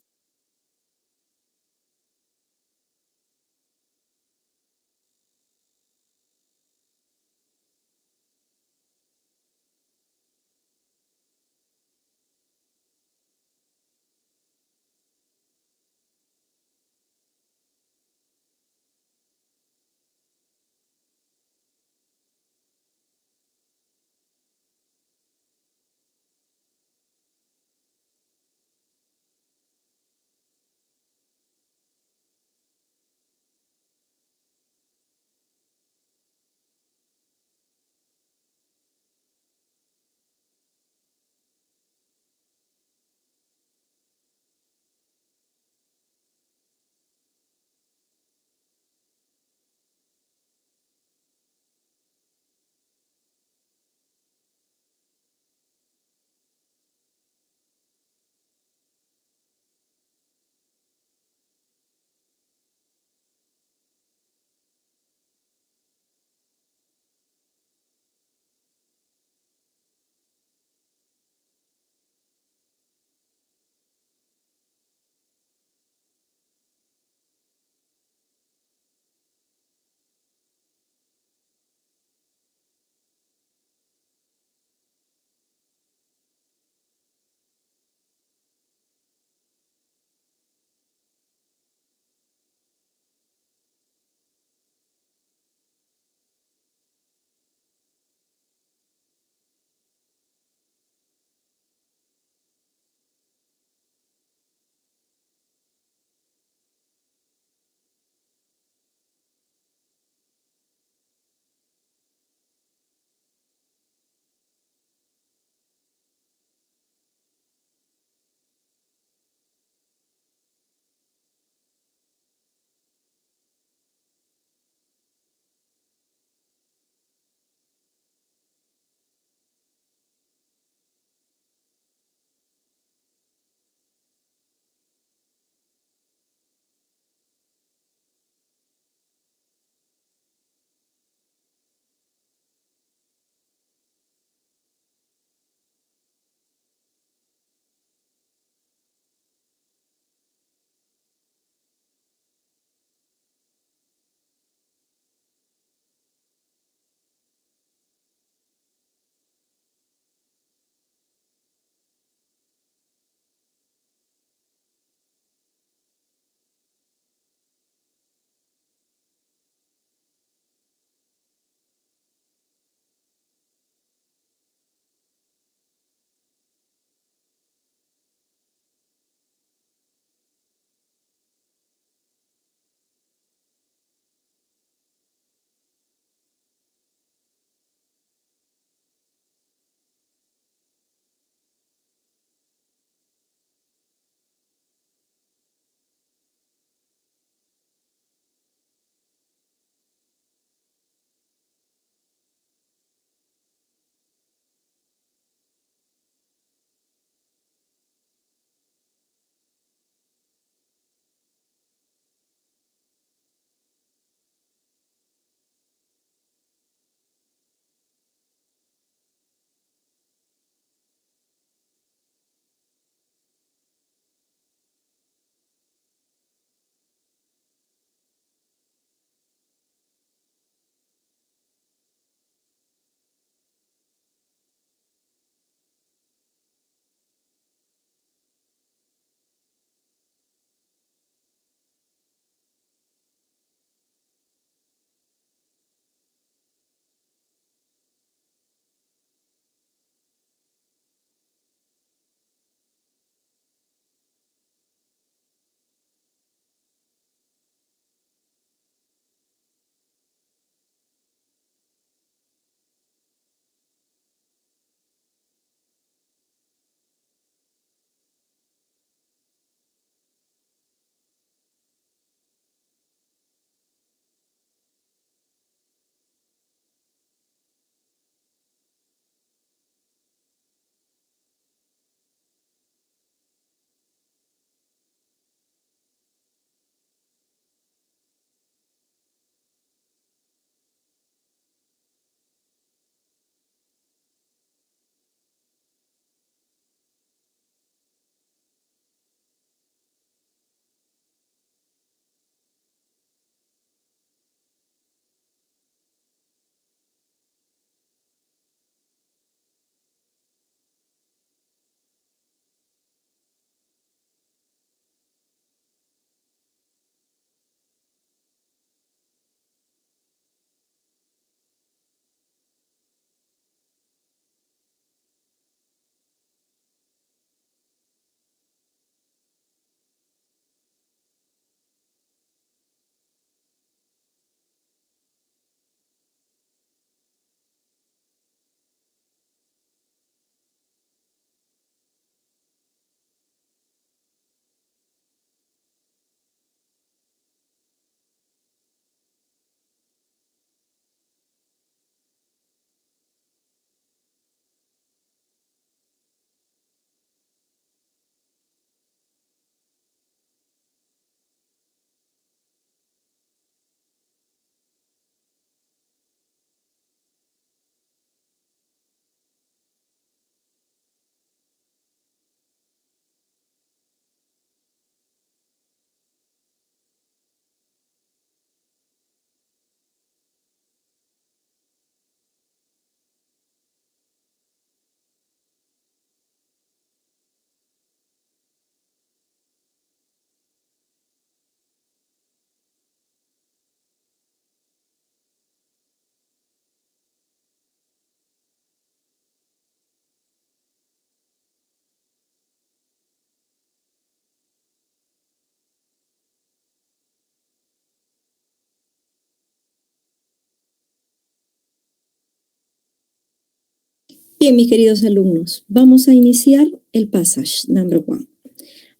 Speaker 1: Bien, mis queridos alumnos, vamos a iniciar el passage number 1.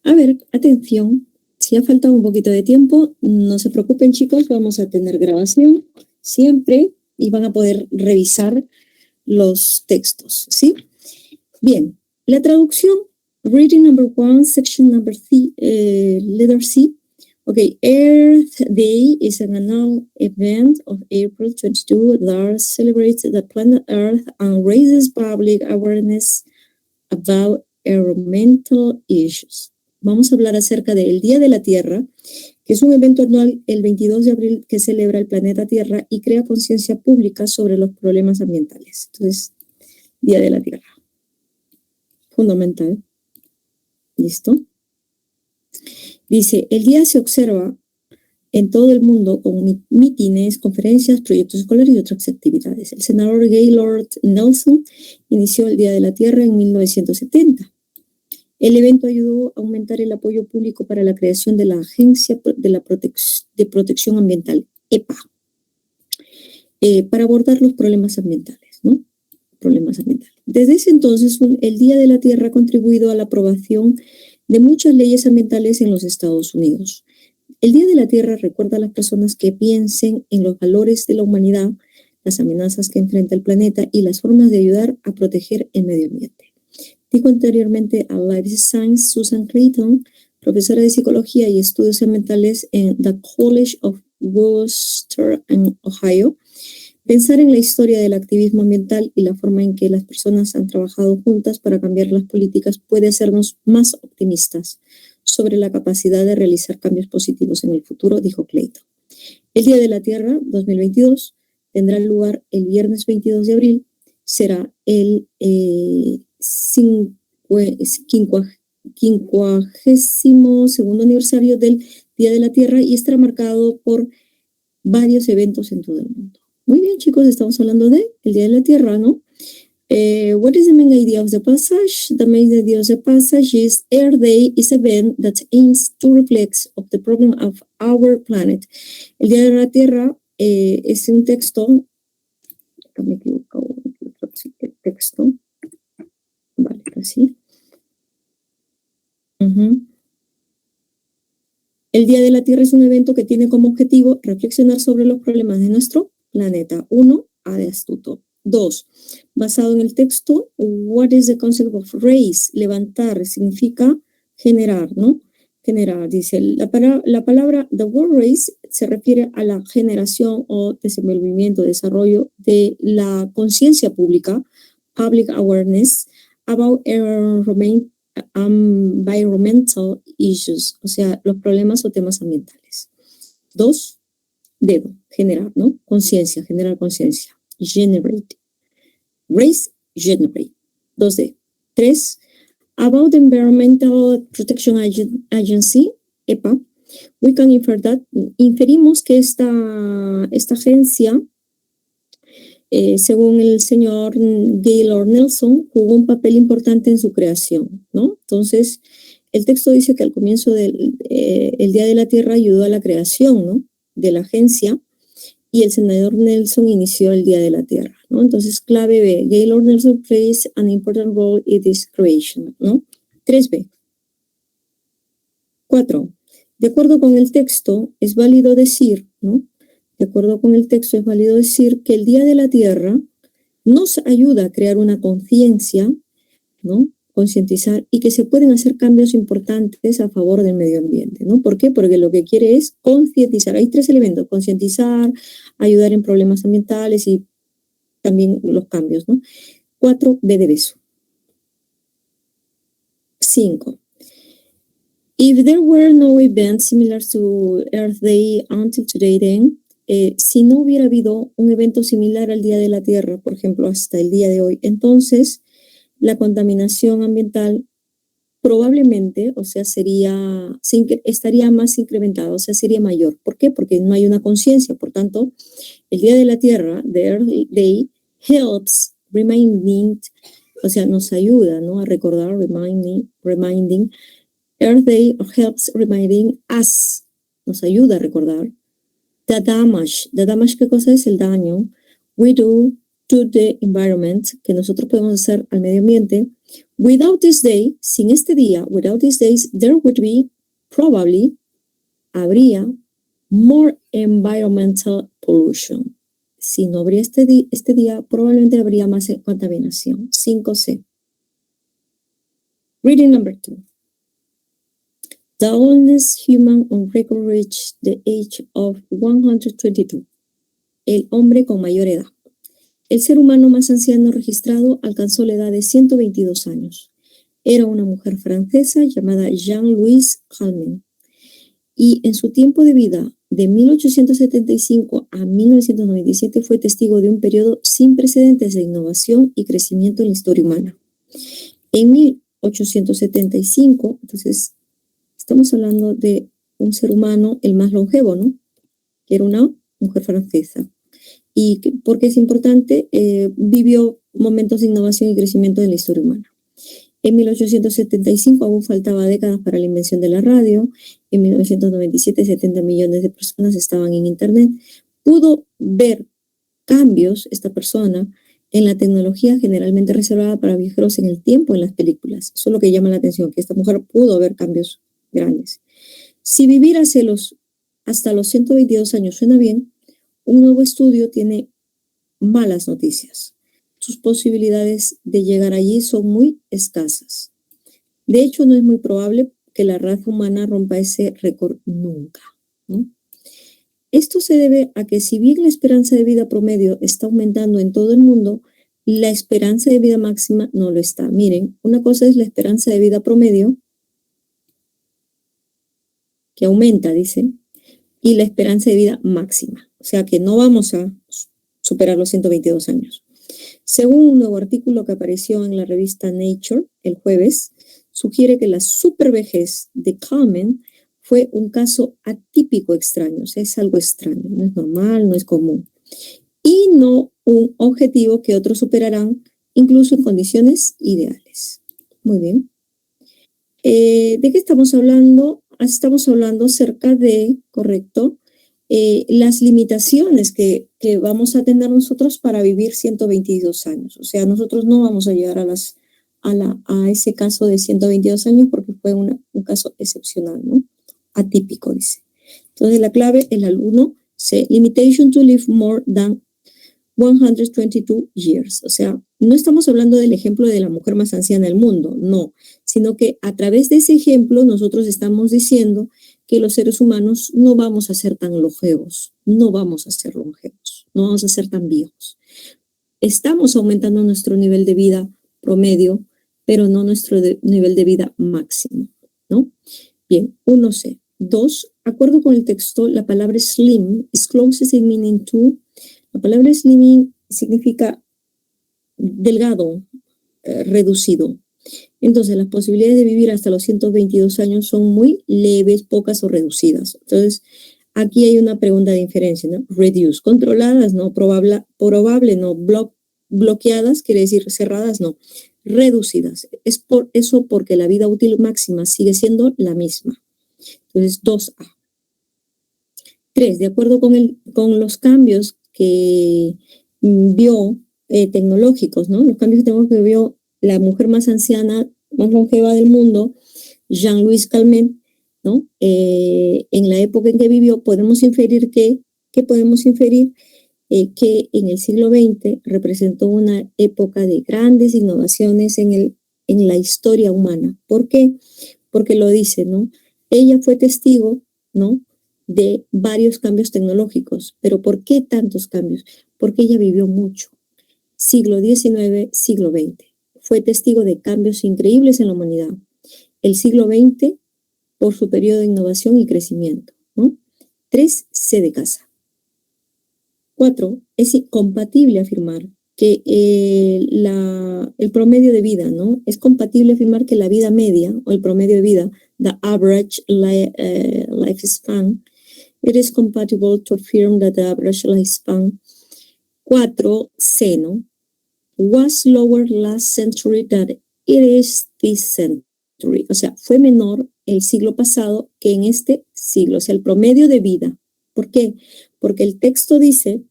Speaker 1: A ver, atención, si ha faltado un poquito de tiempo, no se preocupen chicos, vamos a tener grabación siempre y van a poder revisar los textos, ¿sí? Bien, la traducción, reading number 1, section number letter C. Okay, Earth Day is an annual event of April 22 that celebrates the planet Earth and raises public awareness about environmental issues. Vamos a hablar acerca del Día de la Tierra, que es un evento anual el 22 de abril que celebra el planeta Tierra y crea conciencia pública sobre los problemas ambientales. Entonces, Día de la Tierra. Fundamental. ¿Listo? Dice, el día se observa en todo el mundo con mítines, conferencias, proyectos escolares y otras actividades. El senador Gaylord Nelson inició el Día de la Tierra en 1970. El evento ayudó a aumentar el apoyo público para la creación de la Agencia de Protección Ambiental, EPA, para abordar los problemas ambientales, ¿no? Problemas ambientales. Desde ese entonces, el Día de la Tierra ha contribuido a la aprobación de muchas leyes ambientales en los Estados Unidos. El Día de la Tierra recuerda a las personas que piensen en los valores de la humanidad, las amenazas que enfrenta el planeta y las formas de ayudar a proteger el medio ambiente. Dijo anteriormente a Life Science Susan Clayton, profesora de Psicología y Estudios Ambientales en the College of Worcester en Ohio, pensar en la historia del activismo ambiental y la forma en que las personas han trabajado juntas para cambiar las políticas puede hacernos más optimistas sobre la capacidad de realizar cambios positivos en el futuro, dijo Clayton. El Día de la Tierra 2022 tendrá lugar el viernes 22 de abril. Será el 52º aniversario del Día de la Tierra y estará marcado por varios eventos en todo el mundo. Muy bien, chicos, estamos hablando de el Día de la Tierra, ¿no? What is the main idea of the passage? The main idea of the passage is Earth Day is an event that aims to reflect of the problem of our planet. El Día de la Tierra es un texto, me equivoco, el texto, vale, así. El Día de la Tierra es un evento que tiene como objetivo reflexionar sobre los problemas de nuestro planeta. 1. A de astuto. 2. Basado en el texto, what is the concept of raise? Levantar significa generar, ¿no? Generar, dice, la palabra, the word raise, se refiere a la generación o desenvolvimiento, desarrollo de la conciencia pública, public awareness, about environmental issues, o sea, los problemas o temas ambientales. 2. Dedo, generar, ¿no? Conciencia, generar conciencia. Generate. Raise, generate. 2D. 3. About the Environmental Protection Agency, EPA, we can infer that, inferimos que esta agencia, según el señor Gaylord Nelson, jugó un papel importante en su creación, ¿no? Entonces, el texto dice que al comienzo del Día de la Tierra ayudó a la creación, ¿no?, de la agencia, y el senador Nelson inició el Día de la Tierra, ¿no? Entonces, clave B, Gaylord Nelson plays an important role in this creation, ¿no? 3B. 4. De acuerdo con el texto, es válido decir, ¿no? De acuerdo con el texto, es válido decir que el Día de la Tierra nos ayuda a crear una conciencia, ¿no?, concientizar, y que se pueden hacer cambios importantes a favor del medio ambiente, ¿no? ¿Por qué? Porque lo que quiere es concientizar. Hay 3 elementos: concientizar, ayudar en problemas ambientales y también los cambios, ¿no? 4, B de beso. 5. If there were no event similar to Earth Day until today, then, si no hubiera habido un evento similar al Día de la Tierra, por ejemplo, hasta el día de hoy, entonces la contaminación ambiental probablemente, o sea, estaría más incrementada, o sea, sería mayor. ¿Por qué? Porque no hay una conciencia. Por tanto, el Día de la Tierra, the Earth Day, helps reminding, o sea, nos ayuda, ¿no?, a recordar, reminding. Earth Day helps reminding us, nos ayuda a recordar. The damage, ¿qué cosa es el daño? We do to the environment, que nosotros podemos hacer al medio ambiente. Without this day, sin este día, without these days, there would be, probably, habría more environmental pollution. Si no habría este día, probablemente habría más contaminación. 5C. Reading number 2. The oldest human on record reached the age of 122. El hombre con mayor edad. El ser humano más anciano registrado alcanzó la edad de 122 años. Era una mujer francesa llamada Jean-Louise Calment. Y en su tiempo de vida, de 1875 a 1997, fue testigo de un periodo sin precedentes de innovación y crecimiento en la historia humana. En 1875, entonces, estamos hablando de un ser humano, el más longevo, ¿no? Que era una mujer francesa. Y porque es importante, vivió momentos de innovación y crecimiento en la historia humana. En 1875 aún faltaba décadas para la invención de la radio. En 1997, 70 millones de personas estaban en Internet. Pudo ver cambios, esta persona, en la tecnología generalmente reservada para viajeros en el tiempo en las películas. Eso es lo que llama la atención, que esta mujer pudo ver cambios grandes. Si vivir hasta los 122 años suena bien, un nuevo estudio tiene malas noticias. Sus posibilidades de llegar allí son muy escasas. De hecho, no es muy probable que la raza humana rompa ese récord nunca, ¿no? Esto se debe a que si bien la esperanza de vida promedio está aumentando en todo el mundo, la esperanza de vida máxima no lo está. Miren, una cosa es la esperanza de vida promedio, que aumenta, dice, y la esperanza de vida máxima. O sea que no vamos a superar los 122 años. Según un nuevo artículo que apareció en la revista Nature el jueves, sugiere que la supervejez de Calment fue un caso atípico extraño. O sea, es algo extraño, no es normal, no es común. Y no un objetivo que otros superarán, incluso en condiciones ideales. Muy bien. ¿De qué estamos hablando? Estamos hablando acerca de, correcto, las limitaciones que vamos a tener nosotros para vivir 122 años. O sea, nosotros no vamos a llegar a ese caso de 122 años porque fue un caso excepcional, ¿no? Atípico, dice. Entonces, la clave, el alumno, limitation to live more than 122 years. O sea, no estamos hablando del ejemplo de la mujer más anciana del mundo, no, sino que a través de ese ejemplo nosotros estamos diciendo que los seres humanos no vamos a ser tan longevos, no vamos a ser longevos, no vamos a ser tan viejos. Estamos aumentando nuestro nivel de vida promedio, pero no nuestro nivel de vida máximo, ¿no? Bien, 1C. 2, acuerdo con el texto, la palabra slim is closest in meaning to. La palabra slimming significa delgado, reducido. Entonces, las posibilidades de vivir hasta los 122 años son muy leves, pocas o reducidas. Entonces, aquí hay una pregunta de inferencia, ¿no? Reduce, controladas, no, probable, no, bloqueadas, quiere decir cerradas, no, reducidas. Es por eso porque la vida útil máxima sigue siendo la misma. Entonces, 2A. 3, de acuerdo con los cambios que vio tecnológicos, ¿no? Los cambios tecnológicos que vio la mujer más anciana, más longeva del mundo, Jean-Louise Calment, ¿no? En la época en que vivió, podemos inferir que en el siglo XX representó una época de grandes innovaciones en la historia humana. ¿Por qué? Porque lo dice, ¿no? Ella fue testigo, ¿no?, de varios cambios tecnológicos. ¿Pero por qué tantos cambios? Porque ella vivió mucho. Siglo XIX, siglo XX. Fue testigo de cambios increíbles en la humanidad. El siglo XX por su periodo de innovación y crecimiento, ¿no? 3, C de casa. 4, es incompatible afirmar que el promedio de vida, ¿no? Es compatible afirmar que la vida media o el promedio de vida, the average lifespan, it is compatible to affirm that the average lifespan, 4C, ¿no? Was lower last century than it is this century. O sea, fue menor el siglo pasado que en este siglo. O sea, el promedio de vida. ¿Por qué? Porque el texto dice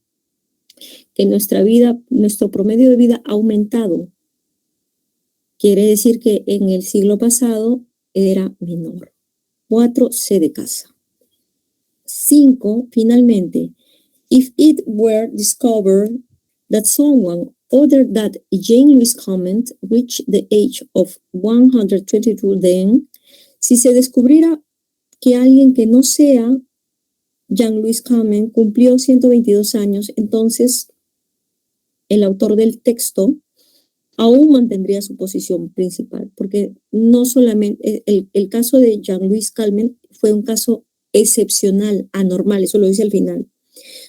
Speaker 1: que nuestra vida, nuestro promedio de vida ha aumentado. Quiere decir que en el siglo pasado era menor. 4, C de casa. 5, finalmente, if it were discovered that someone other than Jane Louise Comment reached the age of 122 then, si se descubriera que alguien que no sea Jean-Louis Comment cumplió 122 años, entonces el autor del texto aún mantendría su posición principal, porque no solamente el caso de Jean-Louis Comment fue un caso excepcional, anormal, eso lo dice al final.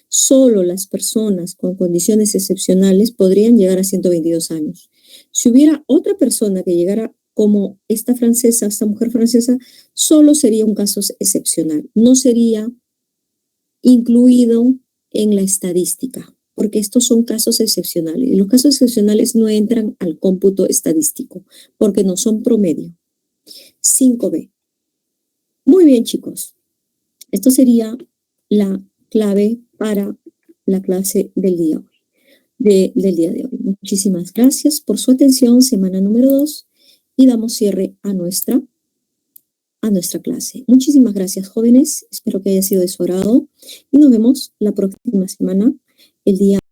Speaker 1: Solo las personas con condiciones excepcionales podrían llegar a 122 años. Si hubiera otra persona que llegara como esta francesa, esta mujer francesa, solo sería un caso excepcional, no sería incluido en la estadística, porque estos son casos excepcionales y los casos excepcionales no entran al cómputo estadístico porque no son promedio. 5B. Muy bien, chicos. Esto sería la clave para la clase del día de hoy. Muchísimas gracias por su atención, semana número 2, y damos cierre a nuestra clase. Muchísimas gracias, jóvenes. Espero que haya sido de su agrado y nos vemos la próxima semana, el día